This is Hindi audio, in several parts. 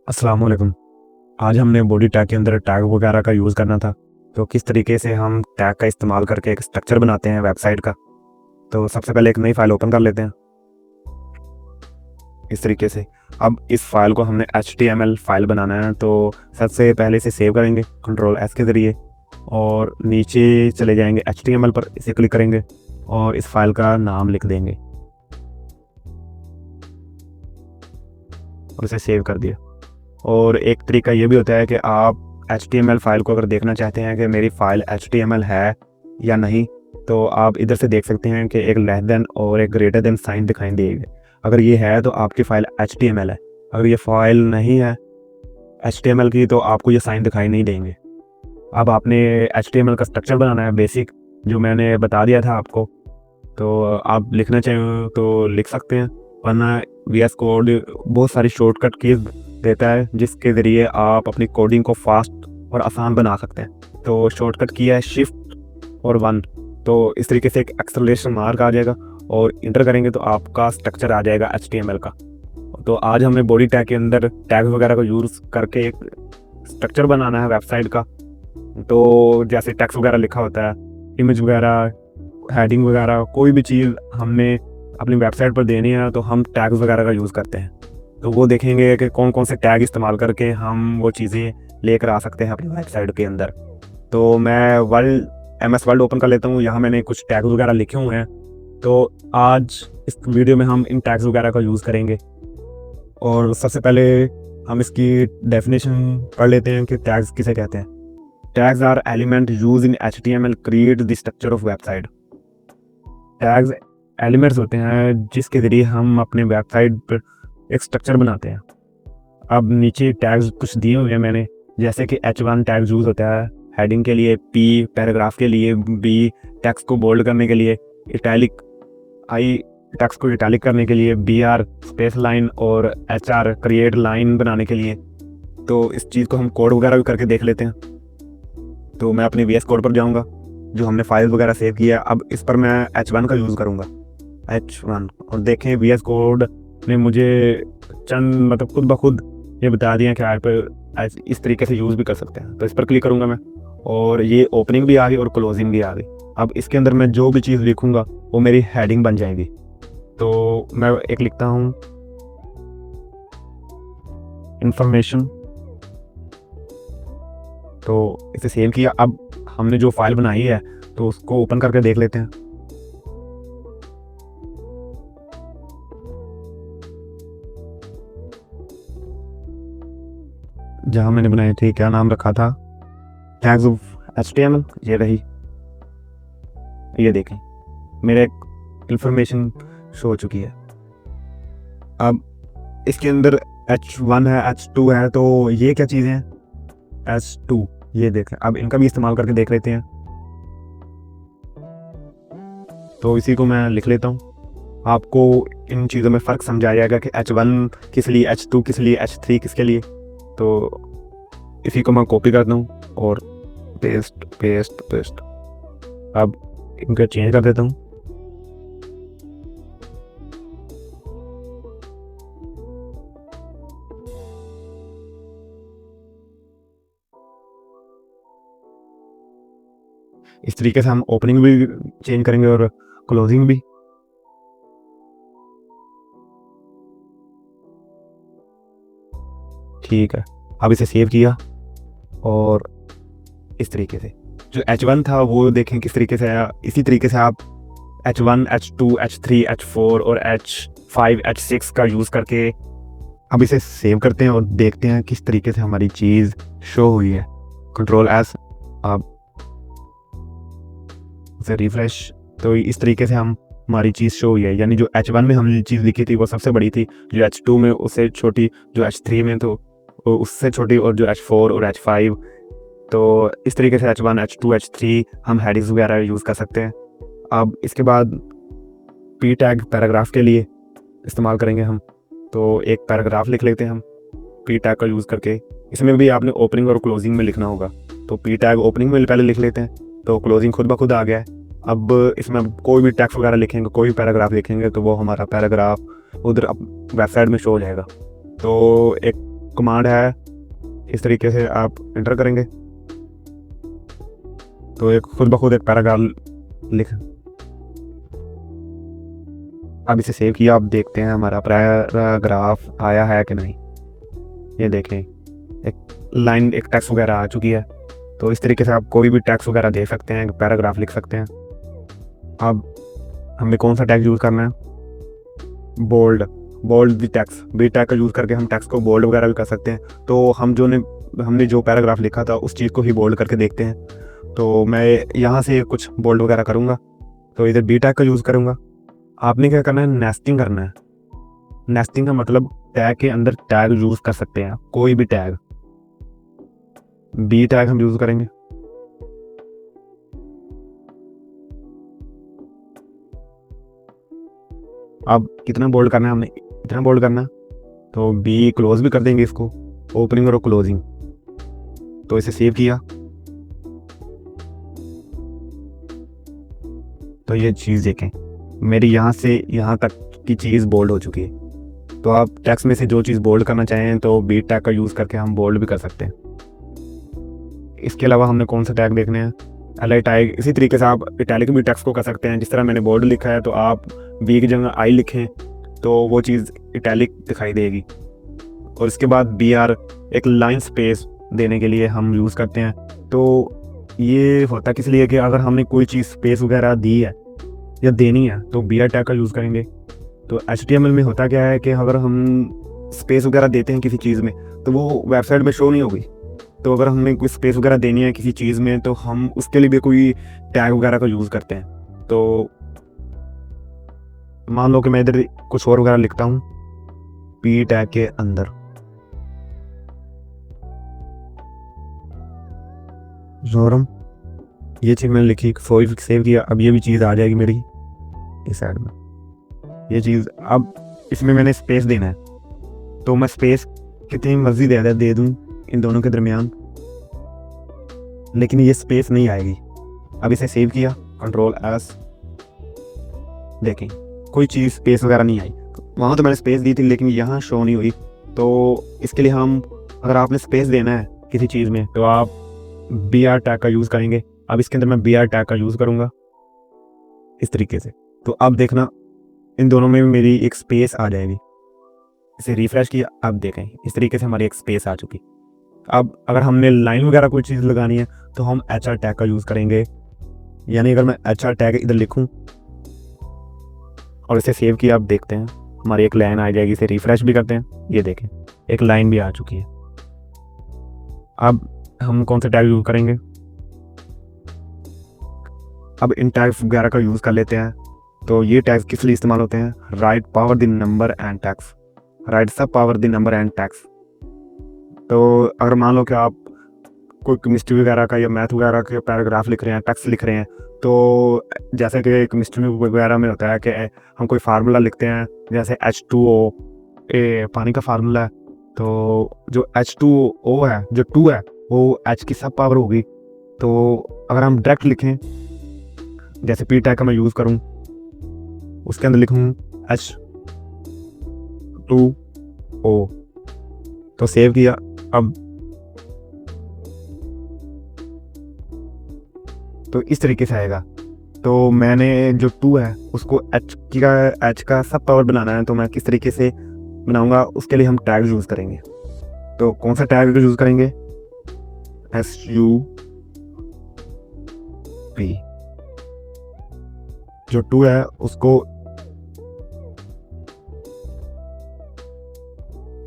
अस्सलाम वालेकुम। आज हमने बॉडी टैग के अंदर टैग वगैरह का यूज़ करना था। तो किस तरीके से हम टैग का इस्तेमाल करके एक स्ट्रक्चर बनाते हैं वेबसाइट का। तो सबसे पहले एक नई फ़ाइल ओपन कर लेते हैं इस तरीके से। अब इस फ़ाइल को हमने HTML फ़ाइल बनाना है, तो सबसे पहले इसे सेव करेंगे कंट्रोल S के ज़रिए और नीचे चले जाएंगे HTML पर, इसे क्लिक करेंगे और इस फाइल का नाम लिख देंगे और इसे सेव कर दिया। और एक तरीका ये भी होता है कि आप HTML फाइल को अगर देखना चाहते हैं कि मेरी फ़ाइल HTML है या नहीं, तो आप इधर से देख सकते हैं कि एक लेस देन और एक ग्रेटर देन साइन दिखाई देगा। अगर ये है तो आपकी फ़ाइल HTML है, अगर ये फ़ाइल नहीं है HTML की तो आपको ये साइन दिखाई नहीं देंगे। अब आपने HTML का स्ट्रक्चर बनाना है बेसिक, जो मैंने बता दिया था आपको। तो आप लिखना चाहें तो लिख सकते हैं, वरना VS कोड बहुत सारी शॉर्टकट कीज़ देता है जिसके ज़रिए आप अपनी कोडिंग को फास्ट और आसान बना सकते हैं। तो शॉर्टकट की है शिफ्ट और 1। तो इस तरीके से एक एक्सेलरेशन मार्क आ जाएगा और इंटर करेंगे तो आपका स्ट्रक्चर आ जाएगा HTML का। तो आज हमें बॉडी टैग के अंदर टैग वगैरह को यूज़ करके एक स्ट्रक्चर बनाना है वेबसाइट का। तो जैसे टेक्स्ट वगैरह लिखा होता है, इमेज वगैरह, हेडिंग वगैरह, कोई भी चीज़ हमने अपनी वेबसाइट पर देनी है तो हम टैग्स वगैरह का यूज़ करते हैं। तो वो देखेंगे कि कौन कौन से टैग इस्तेमाल करके हम वो चीज़ें लेकर आ सकते हैं अपनी वेबसाइट के अंदर। तो मैं MS वर्ड ओपन कर लेता हूँ, यहाँ मैंने कुछ टैग्स वगैरह लिखे हुए हैं। तो आज इस वीडियो में हम इन टैग्स वगैरह का यूज़ करेंगे। और सबसे पहले हम इसकी डेफिनेशन पढ़ लेते हैं कि टैग्स किसे कहते हैं। Tags are element use in HTML create the structure of website. Tags elements होते हैं जिसके ज़रिए हम अपने वेबसाइट पर एक स्ट्रक्चर बनाते हैं। अब नीचे टैग्स कुछ दिए हुए हैं मैंने, जैसे कि H1 टैग यूज़ होता है हेडिंग के लिए, P पैराग्राफ के लिए, B टेक्स्ट को बोल्ड करने के लिए, इटैलिक I टेक्स्ट को इटैलिक करने के लिए, BR स्पेस लाइन और HR क्रिएट लाइन बनाने के लिए। तो इस चीज़ को हम कोड वगैरह भी करके देख लेते हैं। तो मैं अपने VS कोड पर जाऊंगा जो हमने फाइल वगैरह सेव किया। अब इस पर मैं H1 का यूज़ करूंगा, H1। और देखें VS कोड ने मुझे चंद मतलब खुद ब खुद ये बता दिया कि आप इस तरीके से यूज़ भी कर सकते हैं। तो इस पर क्लिक करूंगा मैं और ये ओपनिंग भी आ गई और क्लोजिंग भी आ गई। अब इसके अंदर मैं जो भी चीज़ लिखूंगा वो मेरी हेडिंग बन जाएगी। तो मैं एक लिखता हूँ इंफॉर्मेशन, तो इसे सेव किया। अब हमने जो फाइल बनाई है तो उसको ओपन करके देख लेते हैं। जहाँ मैंने बनाई थी, क्या नाम रखा था, टैग्स ऑफ HTML, ये रही। ये देखें मेरे इंफॉर्मेशन शो हो चुकी है। अब इसके अंदर H1 है, H2 है, तो ये क्या चीज़ें हैं, H2, ये देखें। अब इनका भी इस्तेमाल करके देख लेते हैं। तो इसी को मैं लिख लेता हूँ, आपको इन चीज़ों में फ़र्क समझ आ जाएगा कि H1 किस लिए, H2 किस लिए, H3 किसके लिए। तो इसी को मैं कॉपी करता हूँ और पेस्ट पेस्ट पेस्ट। अब इनको चेंज कर देता हूँ। इस तरीके से हम ओपनिंग भी चेंज करेंगे और क्लोजिंग भी। ठीक है, अब इसे सेव किया और इस तरीके से जो H1 था वो देखें किस तरीके से आया। इसी तरीके से आप H1, H2, H3, H4 और H5, H6 का यूज़ करके अब इसे सेव करते हैं और देखते हैं किस तरीके से हमारी चीज़ शो हुई है। कंट्रोल S, आप उसे रिफ्रेश। तो इस तरीके से हमारी चीज़ शो हुई है, यानी जो H1 में हमने चीज़ लिखी थी वो सबसे बड़ी थी, जो H2 में उससे छोटी, जो H3 में तो उससे छोटी, और जो H4 और H5। तो इस तरीके से H1, H2, H3 हम हेडिंग्स वगैरह यूज़ कर सकते हैं। अब इसके बाद P टैग पैराग्राफ के लिए इस्तेमाल करेंगे हम। तो एक पैराग्राफ लिख लेते हैं हम P टैग का यूज़ करके। इसमें भी आपने ओपनिंग और क्लोजिंग में लिखना होगा। तो P टैग ओपनिंग में पहले लिख लेते हैं, तो क्लोजिंग खुद ब खुद आ गया है। अब इसमें कोई भी टेक्स्ट वगैरह लिखेंगे, कोई भी पैराग्राफ लिखेंगे तो वो हमारा पैराग्राफ उधर वेबसाइट में शो हो जाएगा। तो एक कमांड है, इस तरीके से आप एंटर करेंगे तो एक खुद ब खुद एक पैराग्राफ लिख। अब इसे सेव किया, आप देखते हैं हमारा पैराग्राफ आया है कि नहीं। ये देखें, एक लाइन, एक टेक्स्ट वगैरह आ चुकी है। तो इस तरीके से आप कोई भी टेक्स्ट वगैरह दे सकते हैं, पैराग्राफ लिख सकते हैं। अब हमें कौन सा टैग यूज़ करना है? बोल्ड बी टैग का यूज़ करके हम टेक्स्ट को बोल्ड वगैरह भी कर सकते हैं। तो हमने जो पैराग्राफ लिखा था उस चीज़ को ही बोल्ड करके देखते हैं। तो मैं यहाँ से कुछ बोल्ड वगैरह करूँगा, तो इधर बी टैग का यूज़ करूँगा। आपने क्या करना है? नेस्टिंग करना है। नेस्टिंग का मतलब टैग के अंदर टैग यूज़ कर सकते हैं, कोई भी टैग। बी टैग हम यूज़ करेंगे। अब कितना बोल्ड करना है? हमने इतना बोल्ड करना है, तो बी क्लोज भी कर देंगे इसको, ओपनिंग और क्लोजिंग। तो इसे सेव किया, तो ये चीज़ देखें, मेरी यहाँ से यहाँ तक की चीज़ बोल्ड हो चुकी है। तो आप टेक्स्ट में से जो चीज़ बोल्ड करना चाहें तो बी टैग का यूज़ करके हम बोल्ड भी कर सकते हैं। इसके अलावा हमने कौन सा टैग देखने हैं? L tag. इसी तरीके से आप इटैलिक भी टेक्स्ट को कर सकते हैं। जिस तरह मैंने बोल्ड लिखा है, तो आप बी की जगह आई लिखें तो वो चीज़ इटैलिक दिखाई देगी। और इसके बाद बी आर एक लाइन स्पेस देने के लिए हम यूज़ करते हैं। तो ये होता किस लिए कि अगर हमने कोई चीज़ स्पेस वगैरह दी है या देनी है तो बी आर टैग का यूज़ करेंगे। तो HTML में होता क्या है कि अगर हम स्पेस वगैरह देते हैं किसी चीज़ में तो वो वेबसाइट में शो नहीं होगी। तो अगर हमने कोई स्पेस वगैरह देनी है किसी चीज़ में तो हम उसके लिए भी कोई टैग वगैरह का यूज़ करते हैं। तो मान लो कि मैं इधर कुछ और वगैरह लिखता हूँ पी टैग के अंदर, जोरम, ये चीज़ मैंने लिखी, सेव किया। अब ये भी चीज़ आ जाएगी मेरी इस साइड में, ये चीज़। अब इसमें मैंने स्पेस देना है, तो मैं स्पेस कितनी मर्जी दे दूँ इन दोनों के दरमियान, लेकिन ये स्पेस नहीं आएगी। अब इसे सेव किया, कंट्रोल एस, देखें कोई चीज़ स्पेस वगैरह नहीं आई। वहाँ तो मैंने स्पेस दी थी लेकिन यहाँ शो नहीं हुई। तो इसके लिए हम, अगर आपने स्पेस देना है किसी चीज़ में तो आप बी आर टैग का यूज़ करेंगे। अब इसके अंदर मैं बी आर टैग का यूज़ करूँगा इस तरीके से। तो अब देखना इन दोनों में मेरी एक स्पेस आ जाएगी। इसे रिफ्रेश किया, अब देखें इस तरीके से हमारी एक स्पेस आ चुकी। अब अगर हमने लाइन वगैरह कोई चीज़ लगानी है तो हम एच आर टैग का यूज़ करेंगे। यानी अगर मैं एच आर टैग इधर लिखूँ और इसे सेव किया, अब देखते हैं हमारी एक लाइन आ जाएगी। इसे रिफ्रेश भी करते हैं, ये देखें एक लाइन भी आ चुकी है। अब हम कौन सा टैग यूज़ करेंगे? अब इन टैग्स वगैरह का यूज़ कर लेते हैं। तो ये टैग्स किस लिए इस्तेमाल होते हैं? Right power the number and tags, right सब power the number and tags. तो अगर मान लो कि आप कोई केमिस्ट्री वगैरह का या मैथ वगैरह के पैराग्राफ लिख रहे हैं, टेक्स्ट लिख रहे हैं, तो जैसे कि केमिस्ट्री वगैरह में होता है कि हम कोई फार्मूला लिखते हैं, जैसे H2O, पानी का फार्मूला है। तो जो H2O है, जो 2 है, वो H की सब पावर होगी। तो अगर हम डायरेक्ट लिखें, जैसे पी टैग का मैं यूज़ करूँ, उसके अंदर लिखूँ H2O, तो सेव किया। अब तो इस तरीके से आएगा। तो मैंने जो 2 है उसको H का सब पावर बनाना है, तो मैं किस तरीके से बनाऊंगा? उसके लिए हम टैग यूज़ करेंगे। तो कौन सा टैग यूज़ करेंगे? SUP, जो 2 है उसको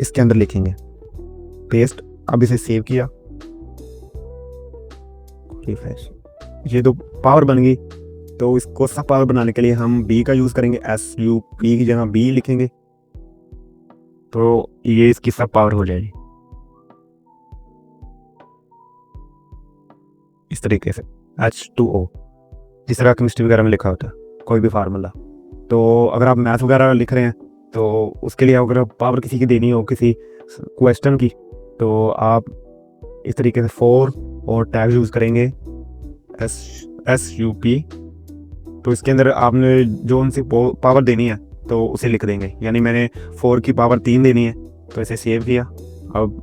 इसके अंदर लिखेंगे, पेस्ट। अब इसे सेव किया, रिफ्रेश, ये तो पावर बन गई। तो इसको सब पावर बनाने के लिए हम बी का यूज़ करेंगे, SUP की जगह बी लिखेंगे, तो ये इसकी सब पावर हो जाएगी इस तरीके से। H2O, जिस तरह केमिस्ट्री वगैरह में लिखा होता है कोई भी फार्मूला। तो अगर आप मैथ वगैरह लिख रहे हैं तो उसके लिए अगर पावर किसी की देनी हो किसी क्वेश्चन की, तो आप इस तरीके से 4 और टैग यूज़ करेंगे, SUP। तो इसके अंदर आपने जो उनसे पावर देनी है तो उसे लिख देंगे। यानी मैंने 4 की पावर 3 देनी है, तो इसे सेव किया। अब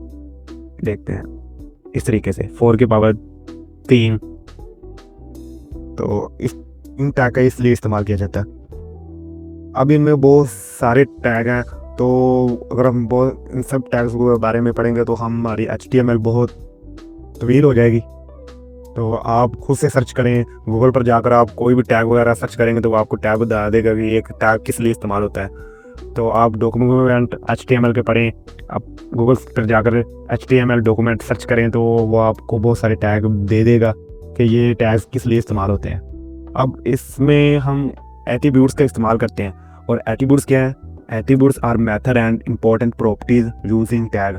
देखते हैं इस तरीके से 4 की पावर 3। तो इन टैग का इसलिए इस्तेमाल किया जाता है। अब इनमें बहुत सारे टैग हैं, तो अगर हम बहुत इन सब टैग्स के बारे में पढ़ेंगे तो हमारी HTML बहुत तवील हो जाएगी। तो आप खुद से सर्च करें, गूगल पर जाकर आप कोई भी टैग वगैरह सर्च करेंगे तो वो आपको टैग बता देगा कि एक टैग किस लिए इस्तेमाल होता है। तो आप डॉक्यूमेंट HTML के पढ़ें, आप गूगल पर जाकर HTML डॉक्यूमेंट सर्च करें तो वो आपको बहुत सारे टैग दे देगा कि ये टैग्स किस लिए इस्तेमाल होते हैं। अब इसमें हम एट्रीब्यूट्स का इस्तेमाल करते हैं, और एट्रीब्यूट्स क्या है? Attributes are method and important properties using tag.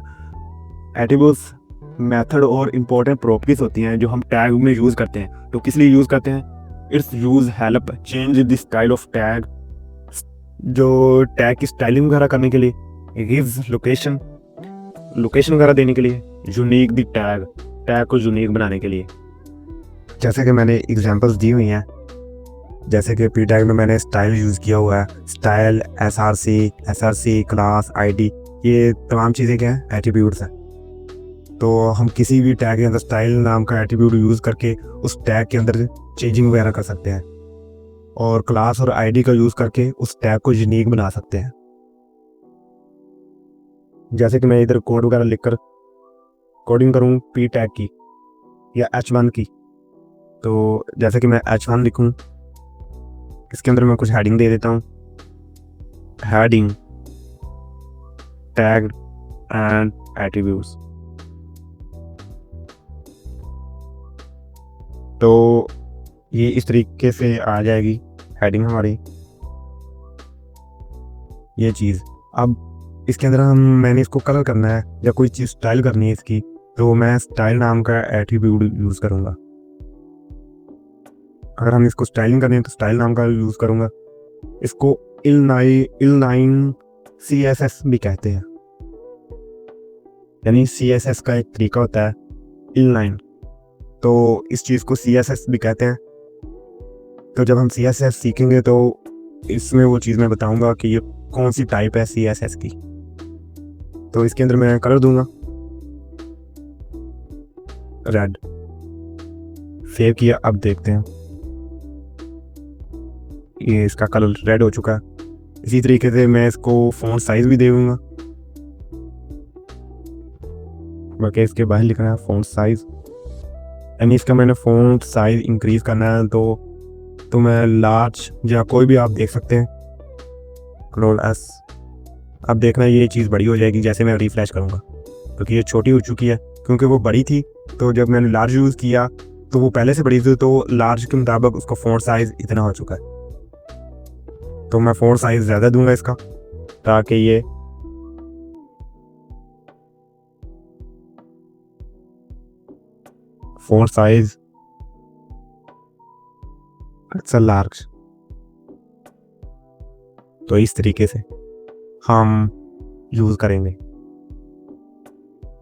Attributes method और इम्पोर्टेंट प्रॉपर्टीज होती हैं जो हम टैग में यूज़ करते हैं। तो किस लिए यूज़ करते हैं? It's use help change the style of tag, जो टैग की स्टाइलिंग वगैरह करने के लिए, गिव्स लोकेशन वगैरह देने के लिए, यूनिक द टैग को यूनिक बनाने के लिए। जैसे कि मैंने एग्जांपल्स दी हुई हैं, जैसे कि पी टैग में मैंने स्टाइल यूज़ किया हुआ है, स्टाइल, SRC, क्लास, ID, ये तमाम चीज़ें क्या हैं? एट्रीब्यूट्स हैं। तो हम किसी भी टैग के अंदर स्टाइल नाम का एट्रीब्यूट यूज़ करके उस टैग के अंदर चेंजिंग वगैरह कर सकते हैं, और क्लास और ID का यूज़ करके उस टैग को यूनिक बना सकते हैं। जैसे कि मैं इधर कोड वगैरह लिखकर कोडिंग करूँ पी टैग की या H1 की, तो जैसे कि मैं H1 लिखूँ, इसके अंदर मैं कुछ हेडिंग दे देता हूँ, हेडिंग टैग एंड एट्रीब्यूट्स। तो ये इस तरीके से आ जाएगी हेडिंग हमारी, ये चीज़। अब इसके अंदर मैंने इसको कलर करना है या कोई चीज़ स्टाइल करनी है इसकी, तो मैं स्टाइल नाम का एट्रीब्यूट यूज़ करूँगा। अगर हम इसको स्टाइलिंग करनी है तो स्टाइल नाम का यूज़ करूँगा। इसको इलनाइन CSS भी कहते हैं, यानी CSS का एक तरीका होता है इलनाइन, तो इस चीज़ को CSS भी कहते हैं। तो जब हम CSS सीखेंगे तो इसमें वो चीज़ मैं बताऊंगा कि ये कौन सी टाइप है CSS की। तो इसके अंदर मैं कलर दूंगा रेड, सेव किया। अब देखते हैं ये इसका कलर रेड हो चुका है। इसी तरीके से मैं इसको फ़ॉन्ट साइज़ भी दे दूंगा, बाकी इसके बाहर लिखना है फ़ॉन्ट साइज़, यानी इसका मैंने फ़ॉन्ट साइज़ इंक्रीज़ करना है तो मैं लार्ज या कोई भी आप देख सकते हैं, Ctrl+S। अब देखना ये चीज़ बड़ी हो जाएगी जैसे मैं रिफ्रेश करूँगा, क्योंकि ये छोटी हो चुकी है, क्योंकि वो बड़ी थी। तो जब मैंने लार्ज यूज़ किया तो वो पहले से बड़ी थी, तो लार्ज के मुताबिक उसका फ़ॉन्ट साइज़ इतना हो चुका है। तो मैं फ़ॉन्ट साइज़ ज़्यादा दूंगा इसका, ताकि ये फ़ॉन्ट साइज़ अच्छा लार्ज। तो इस तरीके से हम यूज़ करेंगे।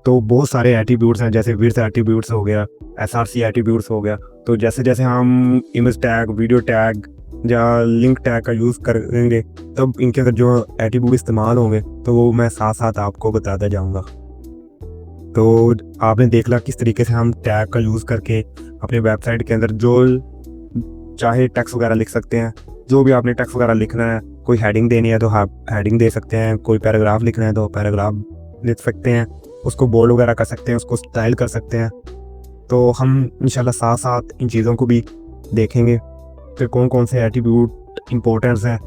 तो बहुत सारे एट्रीब्यूट्स हैं, जैसे विड्थ एट्रीब्यूट्स हो गया, SRC एट्रीब्यूट्स हो गया। तो जैसे जैसे हम इमेज टैग, वीडियो टैग या लिंक टैग का यूज़ करेंगे, तब इनके अंदर जो एट्रीब्यूट इस्तेमाल होंगे तो वो मैं साथ साथ आपको बताता जाऊंगा। तो आपने देख ला किस तरीके से हम टैग का यूज़ करके अपने वेबसाइट के अंदर जो चाहे टेक्स्ट वगैरह लिख सकते हैं। जो भी आपने टेक्स्ट वगैरह लिखना है, कोई हेडिंग देनी है तो आप हेडिंग दे सकते हैं, कोई पैराग्राफ लिखना है तो पैराग्राफ लिख सकते हैं, उसको बोल्ड वगैरह कर सकते हैं, उसको स्टाइल कर सकते हैं। तो हम इंशाल्लाह साथ साथ इन चीज़ों को भी देखेंगे कि कौन कौन से एट्रीब्यूट इम्पोर्टेंट्स हैं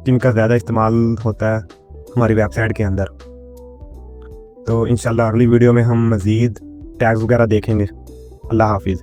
जिनका ज़्यादा इस्तेमाल होता है हमारी वेबसाइट के अंदर। तो इंशाल्लाह अगली वीडियो में हम मज़ीद टैग्स वगैरह देखेंगे। अल्लाह हाफिज़।